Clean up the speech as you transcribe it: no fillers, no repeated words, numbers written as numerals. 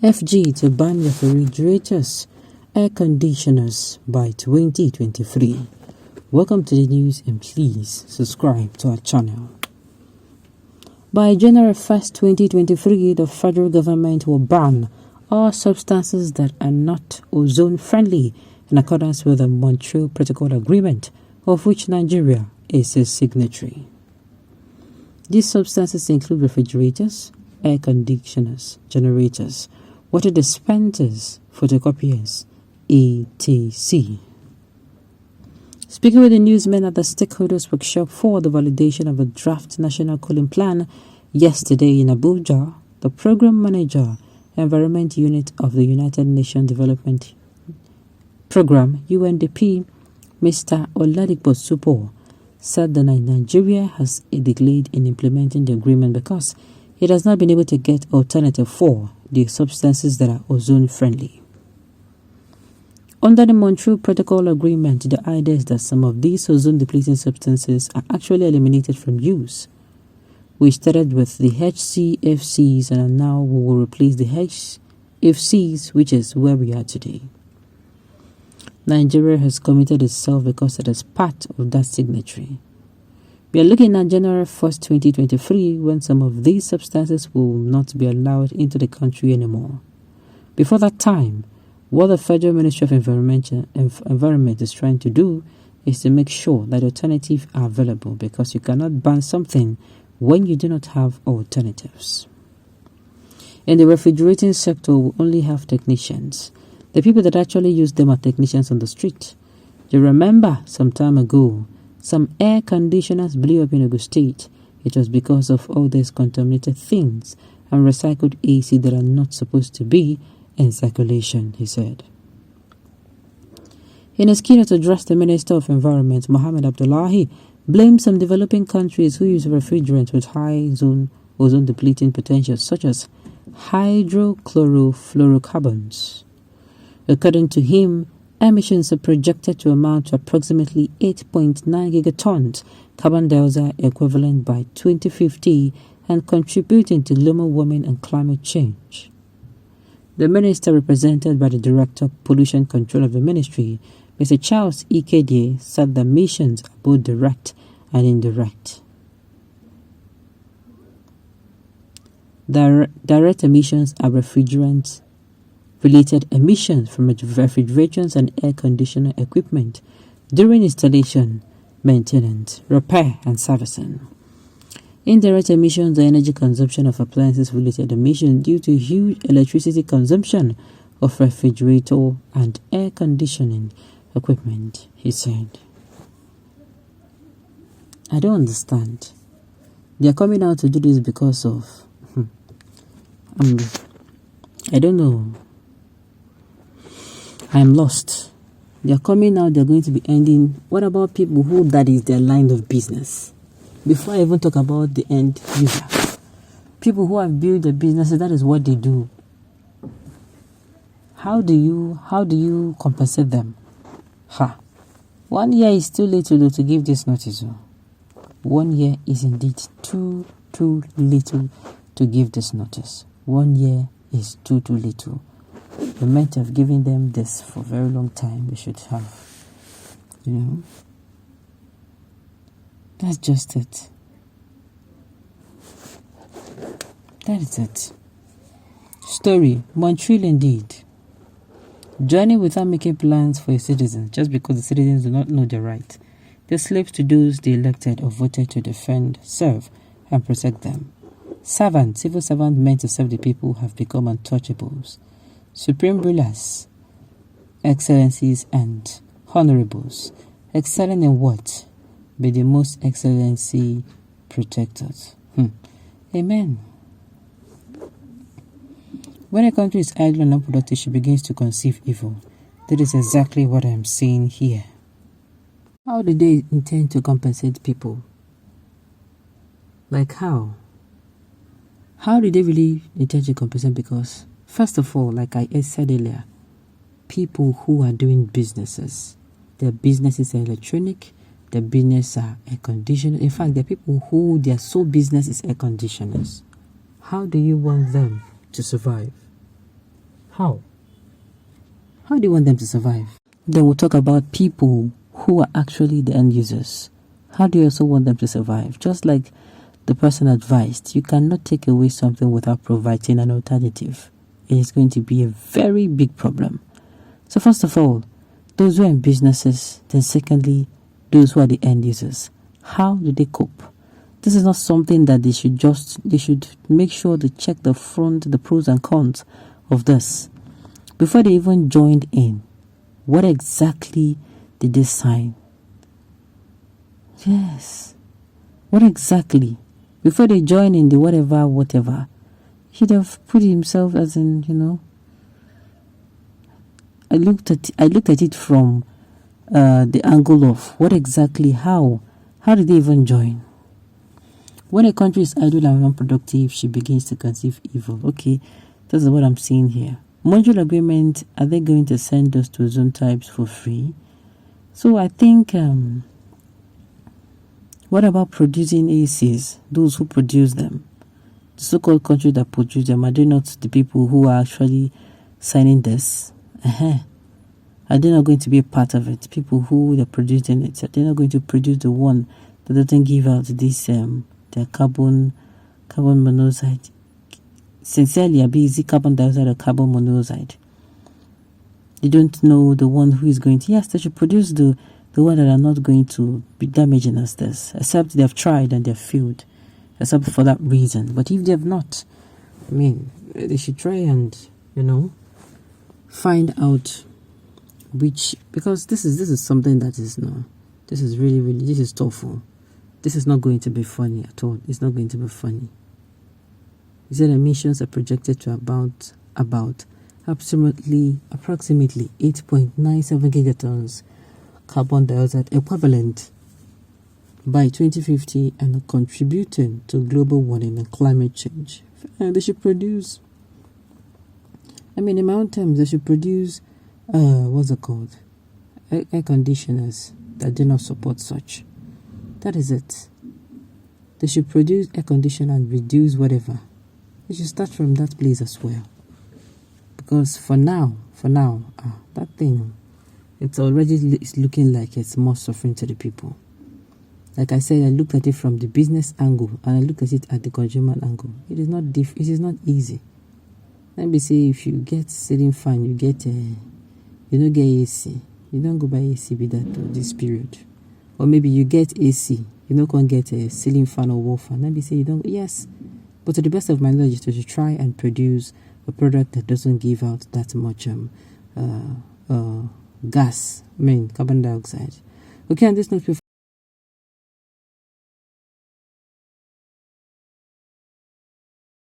FG to ban refrigerators, air conditioners by 2023. Welcome to the news and please subscribe to our channel. By January 1st, 2023, the federal government will ban all substances that are not ozone friendly in accordance with the Montreal Protocol Agreement, of which Nigeria is a signatory. These substances include refrigerators, air conditioners, generators, water dispensers, photocopiers, etc. Speaking with the newsmen at the stakeholders workshop for the validation of the draft National Cooling Plan yesterday in Abuja, the Program Manager, Environment Unit of the United Nations Development Program, UNDP, Mr. Oladipo Supo, said that Nigeria has delayed in implementing the agreement because it has not been able to get alternative for the substances that are ozone friendly. Under the Montreal Protocol Agreement, the idea is that some of these ozone depleting substances are actually eliminated from use. We started with the HCFCs and now we will replace the HFCs, which is where we are today. Nigeria has committed itself because it is part of that signatory. We are looking at January 1st, 2023, when some of these substances will not be allowed into the country anymore. Before that time, what the Federal Ministry of Environment is trying to do is to make sure that alternatives are available, because you cannot ban something when you do not have alternatives. In the refrigerating sector, we only have technicians. The people that actually use them are technicians on the street. You remember some time ago, some air conditioners blew up in Ogun State. It was because of all these contaminated things and recycled AC that are not supposed to be in circulation, he said. In his keynote address, the Minister of Environment, Mohammed Abdullahi, blamed some developing countries who use refrigerants with high ozone depleting potential, such as hydrochlorofluorocarbons. According to him, emissions are projected to amount to approximately 8.9 gigatons carbon dioxide equivalent by 2050 and contributing to global warming and climate change. The minister, represented by the Director of Pollution Control of the Ministry, Mr. Charles Ikede, said the emissions are both direct and indirect. Direct emissions are refrigerant-related emissions from refrigerators and air conditioner equipment during installation, maintenance, repair, and servicing. Indirect emissions are energy consumption of appliances-related emissions due to huge electricity consumption of refrigerator and air conditioning equipment, he said. I don't understand. They are coming out to do this because of... I don't know. I am lost. They are coming out, they are going to be ending. What about people who that is their line of business? Before I even talk about the end user, people who have built their businesses, that is what they do. How do you compensate them? 1 year is too little to give this notice. 1 year is indeed too little to give this notice. 1 year is too little. The meant of giving them this for a very long time. They should have, That's just it. That is it. Story, Montreal indeed. Joining without making plans for a citizen just because the citizens do not know their right. They slaves to those they elected or voted to defend, serve, and protect them. Servants, civil servants meant to serve the people, have become untouchables. Supreme rulers, excellencies, and honorables, excelling in what? Be the most excellency protected. Amen. When a country is idle and unproductive, she begins to conceive evil. That is exactly what I am saying here. How do they intend to compensate people? Like how? How do they really intend to compensate? Because, first of all, like I said earlier, people who are doing businesses, their businesses are electronic, their business are air conditioners. In fact, there are people who their sole business is air conditioners. How do you want them to survive? How? How do you want them to survive? Then we'll talk about people who are actually the end users. How do you also want them to survive? Just like the person advised, you cannot take away something without providing an alternative. It is going to be a very big problem. So first of all, those who are in businesses, then secondly, those who are the end users. How do they cope? This is not something that they should make sure they check the pros and cons of this. Before they even joined in, what exactly did they sign? Yes. What exactly? Before they join in the whatever, he'd have put himself as in, I looked at it from the angle of what exactly, how did they even join? When a country is idle and unproductive, she begins to conceive evil. Okay, this is what I'm seeing here. Montreal Agreement, are they going to send us to Ozone types for free? So I think, what about producing ACs? Those who produce them, the so-called country that produce them, are they not the people who are actually signing this? Are they not going to be a part of it? People who are producing it, are they not going to produce the one that doesn't give out this the carbon monoxide? Sincerely, is it carbon dioxide or carbon monoxide? They don't know the one who is going to. Yes, they should produce the one that are not going to be damaging us this, except they have tried and they have failed, except for that reason. But if they have not, they should try and find out which, because this is something that is this is really this is awful. This is not going to be funny at all. It's not going to be funny. He said emissions are projected to about approximately 8.97 gigatons carbon dioxide equivalent by 2050 and are contributing to global warming and climate change. And they should produce, in my own terms, they should produce, what's it called? Air conditioners that do not support such. That is it. They should produce air conditioner and reduce whatever. They should start from that place as well. Because for now, that thing, it's looking like it's more suffering to the people. Like I said, I looked at it from the business angle and I look at it at the consumer angle. It is not easy. Let me say, if you get ceiling fan, you don't get AC. You don't go buy AC with that this period. Or maybe you get AC, you can't get a ceiling fan or wall fan. Let me say you don't. Yes, but to the best of my knowledge, to try and produce a product that doesn't give out that much gas, carbon dioxide. Okay, and this note.